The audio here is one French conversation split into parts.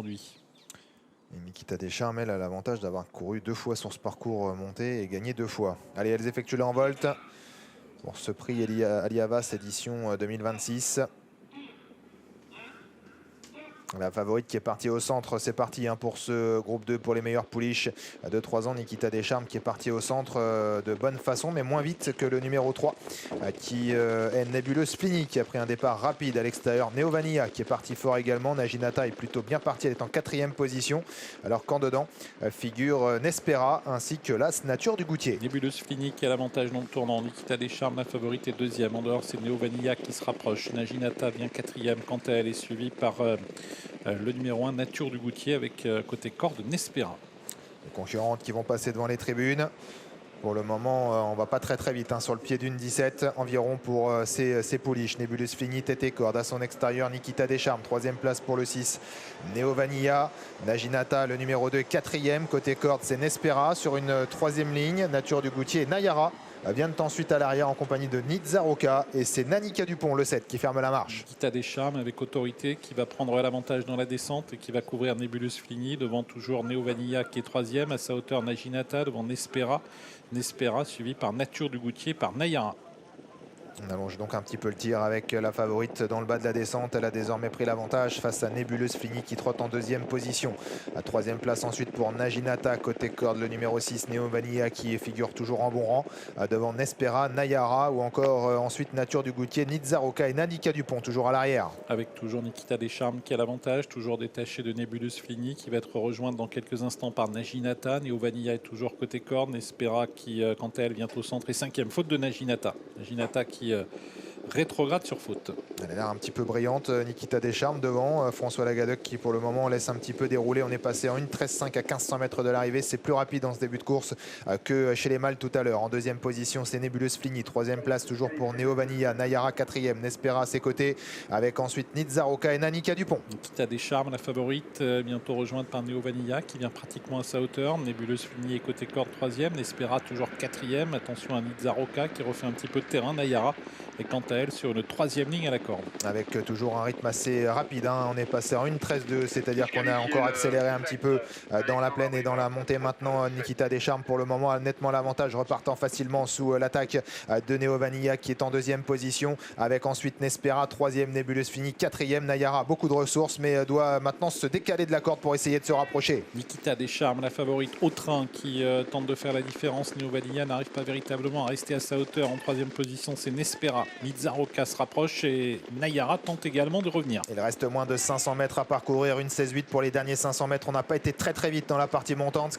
aujourd'hui. Et Nikita Deschamps, elle, a l'avantage d'avoir couru 2 fois sur ce parcours monté et gagné 2 fois. Allez, elles effectuent l'envolte pour ce prix Ali Havas édition 2026. La favorite qui est partie au centre, c'est parti pour ce groupe 2 pour les meilleurs pouliches de 3 ans. Nikita Deschamps qui est parti au centre de bonne façon, mais moins vite que le numéro 3 qui est Nébuleuse Fini qui a pris un départ rapide à l'extérieur. Neo Vanilla qui est parti fort également. Naginata est plutôt bien partie, elle est en 4e position. Alors qu'en dedans figure Nespera ainsi que l'As Nature du Goutier. Nébuleuse Fini qui a l'avantage dans le tournant. Nikita Deschamps, la favorite, est 2e. En dehors, c'est Neo Vanilla qui se rapproche. Naginata vient 4e. Quant à elle, est suivie par le numéro 1, Nature du Goutier, avec côté corde Nespera. Les concurrentes qui vont passer devant les tribunes. Pour le moment, on va pas très vite sur le pied d'une 17 environ pour ces pouliches. Nébuleuse Fini, tête et corde à son extérieur. Nikita Deschamps, 3e place pour le 6. Neo Vanilla, Naginata, le numéro 2, 4e. Côté corde, c'est Nespera sur une 3e ligne. Nature du Goutier, Nayara viennent ensuite à l'arrière en compagnie de Nitzaroka et c'est Nanika Dupont, le 7, qui ferme la marche. Nikita Deschamps avec autorité qui va prendre l'avantage dans la descente et qui va couvrir Nébuleuse Fini. Devant toujours Neo Vanilla qui est 3e. À sa hauteur, Naginata devant Nespera. Nespera suivi par Nature du Goutier, par Nayara. On allonge donc un petit peu le tir avec la favorite dans le bas de la descente. Elle a désormais pris l'avantage face à Nébuleuse Fini qui trotte en 2e position. À 3e place ensuite pour Naginata. Côté corde, le numéro 6, Neo Vanilla qui figure toujours en bon rang. Devant Nespera, Nayara ou encore ensuite Nature du Goutier, Nitzaroka et Nanika Dupont toujours à l'arrière. Avec toujours Nikita Deschamps qui a l'avantage, toujours détaché de Nébuleuse Fini qui va être rejointe dans quelques instants par Naginata. Neo Vanilla est toujours côté corde. Nespera qui, quant à elle, vient au centre et 5e. Faute de Naginata. Naginata qui rétrograde sur faute. Elle a l'air un petit peu brillante, Nikita Deschamps devant. François Lagadec qui pour le moment laisse un petit peu dérouler. On est passé en 1:13.5 à 1500 mètres de l'arrivée. C'est plus rapide dans ce début de course que chez les mâles tout à l'heure. En 2e position, c'est Nébuleuse Fini. 3e place toujours pour Neo Vanilla. Nayara 4e. Nespera à ses côtés avec ensuite Nitzaroka et Nanika Dupont. Nikita Deschamps, la favorite, bientôt rejointe par Neo Vanilla qui vient pratiquement à sa hauteur. Nébuleuse Fini est côté corde 3e. Nespera toujours 4e. Attention à Nitzaroka qui refait un petit peu de terrain. Nayara est quant à elle sur une 3e ligne à la corde. Avec toujours un rythme assez rapide. On est passé en 1:13.2, c'est-à-dire qu'on a encore accéléré un petit peu dans la plaine et dans la montée. Maintenant, Nikita Deschamps pour le moment a nettement l'avantage, repartant facilement sous l'attaque de Neo Vanilla qui est en 2e position. Avec ensuite Nespera, 3e, Nébuleuse Fini, 4e. Nayara, beaucoup de ressources, mais doit maintenant se décaler de la corde pour essayer de se rapprocher. Nikita Deschamps, la favorite au train qui tente de faire la différence. Neo Vanilla n'arrive pas véritablement à rester à sa hauteur. En 3e position, c'est Nespera. Nitzaroka se rapproche et Nayara tente également de revenir. Il reste moins de 500 mètres à parcourir, une 16-8 pour les derniers 500 mètres. On n'a pas été très vite dans la partie montante, ce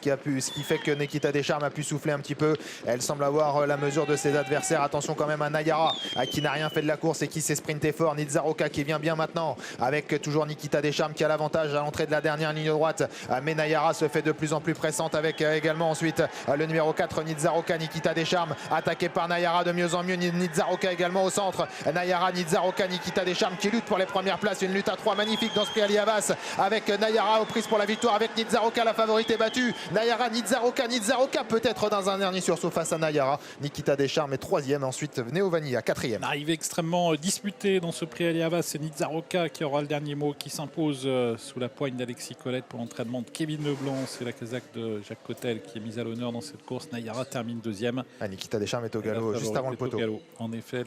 qui fait que Nikita Deschamps a pu souffler un petit peu. Elle semble avoir la mesure de ses adversaires. Attention quand même à Nayara qui n'a rien fait de la course et qui s'est sprinté fort. Nitzaroka qui vient bien maintenant avec toujours Nikita Deschamps qui a l'avantage à l'entrée de la dernière ligne droite. Mais Nayara se fait de plus en plus pressante avec également ensuite le numéro 4 Nitzaroka. Nikita Deschamps attaqué par Nayara de mieux en mieux. Nitzaroka également au centre. Nayara, Nitzaroka, Nikita Deschamps qui lutte pour les premières places. Une lutte à 3 magnifique dans ce prix Ali Havas avec Nayara aux prises pour la victoire. Avec Nitzaroka, la favorite est battue. Nayara, Nitzaroka peut-être dans un dernier sursaut face à Nayara. Nikita Deschamps est 3e. Ensuite Neo Vanilla 4e. Arrivée extrêmement disputée dans ce prix Ali Havas. C'est Nitzaroka qui aura le dernier mot, qui s'impose sous la poigne d'Alexis Colette pour l'entraînement de Kevin Leblanc. C'est la casaque de Jacques Cotel qui est mise à l'honneur dans cette course. Nayara termine 2e. Nikita Deschamps est au galop juste avant le poteau. En effet,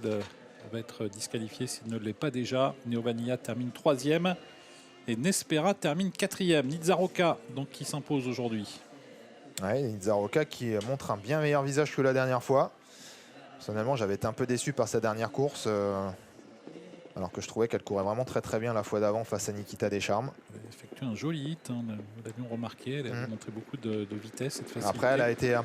va être disqualifié s'il ne l'est pas déjà. Neo Vanilla termine 3e et Nespera termine 4e. Nitzaroka donc qui s'impose aujourd'hui. Ouais, Nitzaroka qui montre un bien meilleur visage que la dernière fois. Personnellement, j'avais été un peu déçu par sa dernière course, alors que je trouvais qu'elle courait vraiment très bien la fois d'avant face à Nikita Deschamps. Elle a effectué un joli hit, nous l'avions remarqué. Elle a montré beaucoup de vitesse et de facilité. Après, elle a été